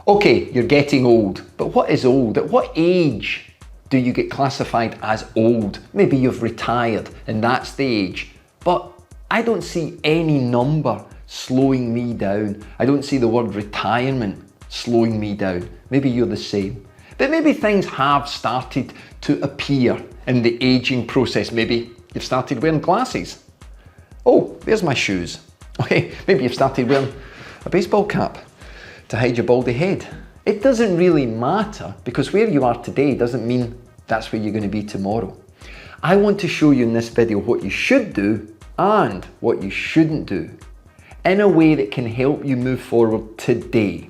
Okay, you're getting old, but what is old? At what age do you get classified as old? Maybe you've retired and that's the age, but I don't see any number slowing me down. I don't see the word retirement slowing me down. Maybe you're the same. But maybe things have started to appear in the aging process. Maybe you've started wearing glasses. Oh, there's my shoes. Okay, maybe you've started wearing a baseball cap to hide your baldy head. It doesn't really matter, because where you are today doesn't mean that's where you're going to be tomorrow. I want to show you in this video what you should do and what you shouldn't do in a way that can help you move forward today.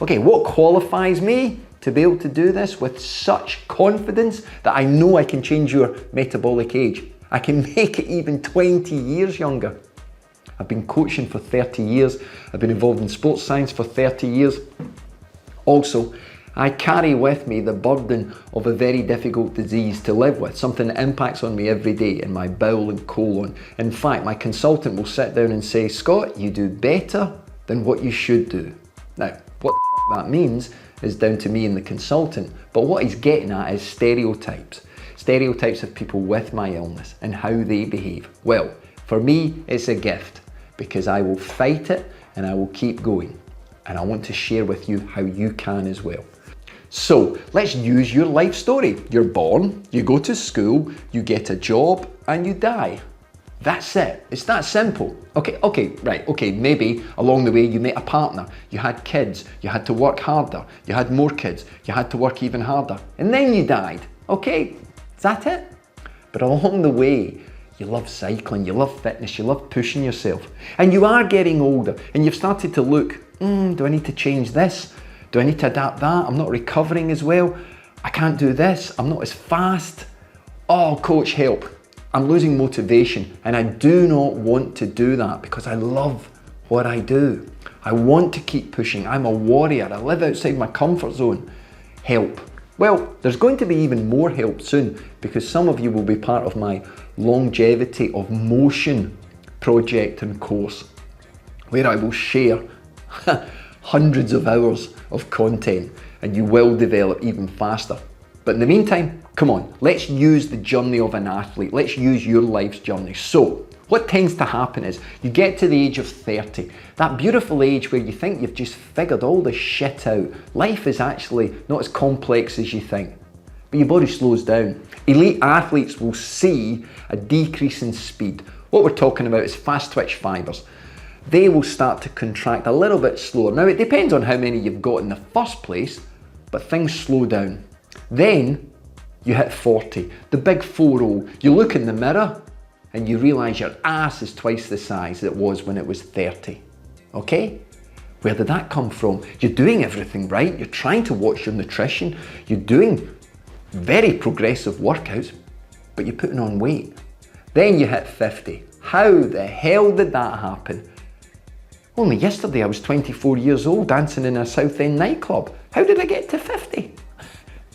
Okay, what qualifies me to be able to do this with such confidence that I know I can change your metabolic age? I can make it even 20 years younger. I've been coaching for 30 years. I've been involved in sports science for 30 years. Also, I carry with me the burden of a very difficult disease to live with, something that impacts on me every day in my bowel and colon. In fact, my consultant will sit down and say, Scott, you do better than what you should do. Now, what that means is down to me and the consultant, but what he's getting at is stereotypes. Stereotypes of people with my illness and how they behave. Well, for me, it's a gift, because I will fight it and I will keep going. And I want to share with you how you can as well. So let's use your life story. You're born, you go to school, you get a job, and you die. That's it. It's that simple. Okay, maybe along the way you met a partner, you had kids, you had to work harder, you had more kids, you had to work even harder, and then you died. Okay, is that it? But along the way, you love cycling, you love fitness, you love pushing yourself. And you are getting older and you've started to look, do I need to change this? Do I need to adapt that? I'm not recovering as well. I can't do this. I'm not as fast. Oh, coach, help. I'm losing motivation and I do not want to do that because I love what I do. I want to keep pushing. I'm a warrior. I live outside my comfort zone. Help. Well, there's going to be even more help soon, because some of you will be part of my longevity of motion project and course, where I will share hundreds of hours of content and you will develop even faster. But in the meantime, come on, let's use the journey of an athlete. Let's use your life's journey. So what tends to happen is you get to the age of 30, that beautiful age where you think you've just figured all the shit out. Life is actually not as complex as you think, but your body slows down. Elite athletes will see a decrease in speed. What we're talking about is fast twitch fibers. They will start to contract a little bit slower. Now, it depends on how many you've got in the first place, but things slow down. Then you hit 40, the big 4-0. You look in the mirror and you realise your ass is twice the size it was when it was 30. Okay? Where did that come from? You're doing everything right. You're trying to watch your nutrition. You're doing very progressive workouts, but you're putting on weight. Then you hit 50. How the hell did that happen? Only yesterday I was 24 years old dancing in a South End nightclub. How did I get to 50?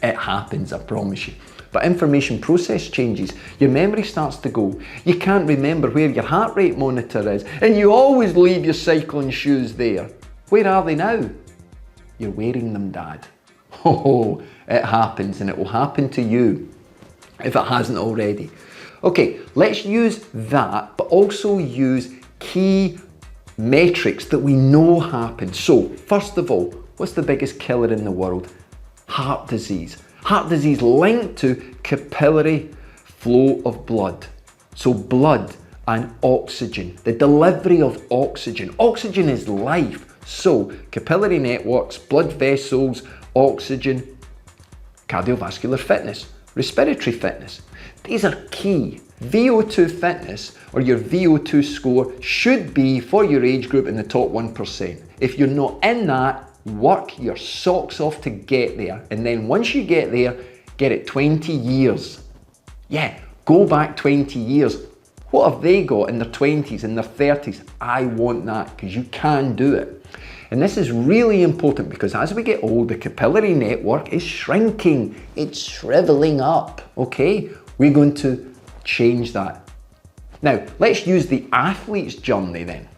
It happens, I promise you. But information process changes. Your memory starts to go. You can't remember where your heart rate monitor is, and you always leave your cycling shoes there. Where are they now? You're wearing them, Dad. Oh, it happens, and it will happen to you if it hasn't already. Okay, let's use that, but also use key metrics that we know happen. So, first of all, what's the biggest killer in the world? Heart disease. Heart disease linked to capillary flow of blood. So blood and oxygen, the delivery of oxygen. Oxygen is life. So capillary networks, blood vessels, oxygen, cardiovascular fitness, respiratory fitness. These are key. VO2 fitness, or your VO2 score, should be for your age group in the top 1%. If you're not in that, work your socks off to get there. And then once you get there, get it 20 years. Yeah, go back 20 years. What have they got in their 20s, in their 30s? I want that, because you can do it. And this is really important because as we get old, the capillary network is shrinking. It's shriveling up, okay? We're going to change that. Now, let's use the athlete's journey then.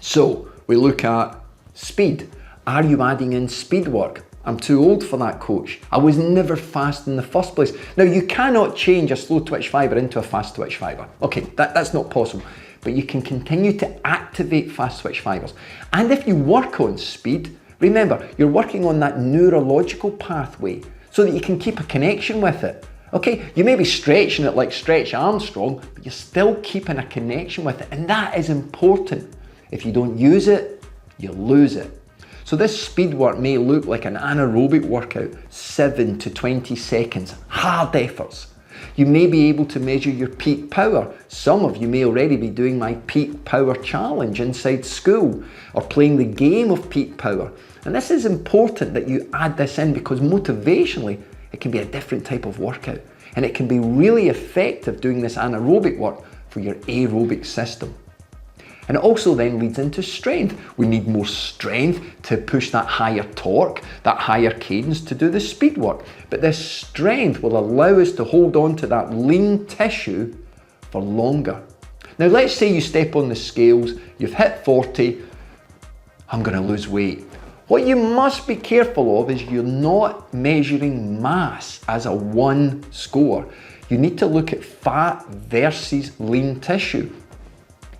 So we look at speed. Are you adding in speed work? I'm too old for that, coach. I was never fast in the first place. Now, you cannot change a slow twitch fibre into a fast twitch fibre. Okay, that's not possible. But you can continue to activate fast twitch fibres. And if you work on speed, remember, you're working on that neurological pathway so that you can keep a connection with it. Okay, you may be stretching it like Stretch Armstrong, but you're still keeping a connection with it. And that is important. If you don't use it, you lose it. So this speed work may look like an anaerobic workout, 7 to 20 seconds, hard efforts. You may be able to measure your peak power. Some of you may already be doing my peak power challenge inside school or playing the game of peak power. And this is important that you add this in because motivationally, it can be a different type of workout. And it can be really effective doing this anaerobic work for your aerobic system. And it also then leads into strength. We need more strength to push that higher torque, that higher cadence to do the speed work. But this strength will allow us to hold on to that lean tissue for longer. Now let's say you step on the scales, you've hit 40, I'm going to lose weight. What you must be careful of is you're not measuring mass as a one score. You need to look at fat versus lean tissue.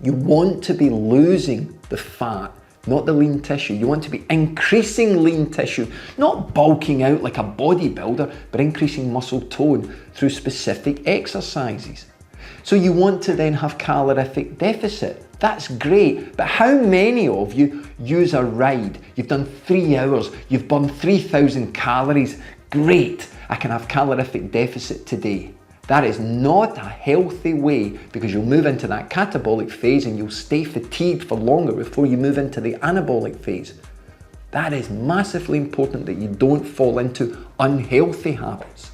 You want to be losing the fat, not the lean tissue. You want to be increasing lean tissue, not bulking out like a bodybuilder, but increasing muscle tone through specific exercises. So you want to then have calorific deficit. That's great, but how many of you use a ride? You've done 3 hours, you've burned 3,000 calories. Great, I can have calorific deficit today. That is not a healthy way because you'll move into that catabolic phase and you'll stay fatigued for longer before you move into the anabolic phase. That is massively important that you don't fall into unhealthy habits.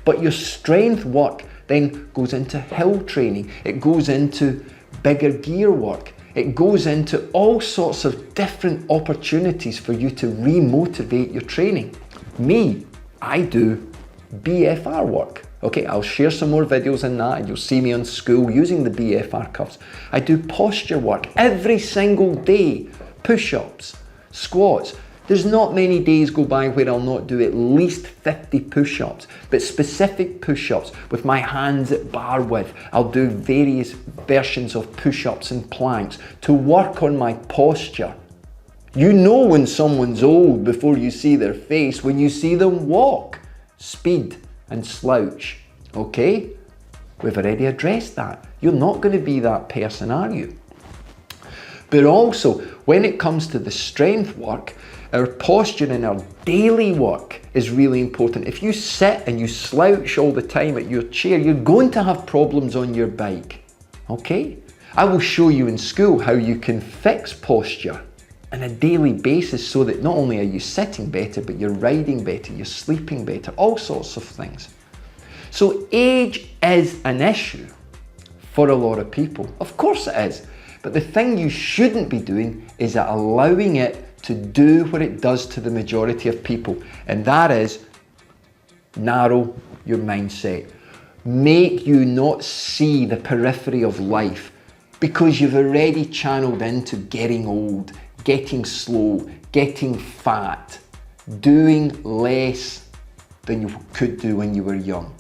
But your strength work then goes into hill training. It goes into bigger gear work. It goes into all sorts of different opportunities for you to re-motivate your training. Me, I do BFR work. Okay, I'll share some more videos in that and you'll see me on school using the BFR cuffs. I do posture work every single day, push-ups, squats. There's not many days go by where I'll not do at least 50 push-ups, but specific push-ups with my hands at bar width. I'll do various versions of push-ups and planks to work on my posture. You know when someone's old before you see their face, when you see them walk, speed and slouch. Okay? We've already addressed that. You're not going to be that person, are you? But also, when it comes to the strength work, our posture and our daily work is really important. If you sit and you slouch all the time at your chair, you're going to have problems on your bike. Okay? I will show you in school how you can fix posture on a daily basis so that not only are you sitting better, but you're riding better, you're sleeping better, all sorts of things. So age is an issue for a lot of people. Of course it is. But the thing you shouldn't be doing is allowing it to do what it does to the majority of people. And that is narrow your mindset. Make you not see the periphery of life because you've already channeled into getting old, getting slow, getting fat, doing less than you could do when you were young.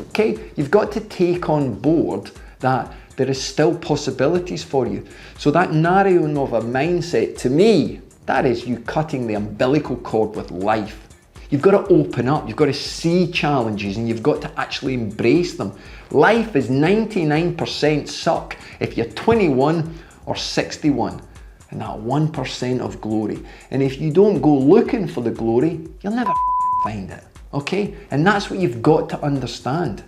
Okay, you've got to take on board that there is still possibilities for you. So that narrowing of a mindset, to me, that is you cutting the umbilical cord with life. You've got to open up, you've got to see challenges and you've got to actually embrace them. Life is 99% suck if you're 21 or 61. And that 1% of glory. And if you don't go looking for the glory, you'll never find it, okay? And that's what you've got to understand.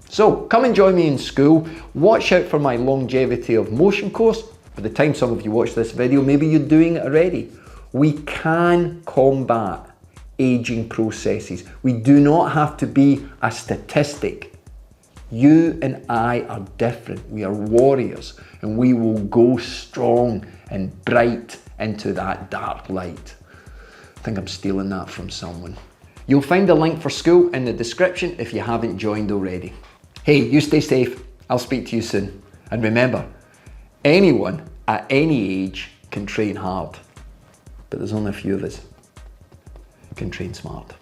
So come and join me in school. Watch out for my longevity of motion course. By the time some of you watch this video, maybe you're doing it already. We can combat aging processes. We do not have to be a statistic. You and I are different. We are warriors and we will go strong and bright into that dark light. I think I'm stealing that from someone. You'll find a link for school in the description if you haven't joined already. Hey, you stay safe. I'll speak to you soon. And remember, anyone at any age can train hard. but there's only a few of us who can train smart.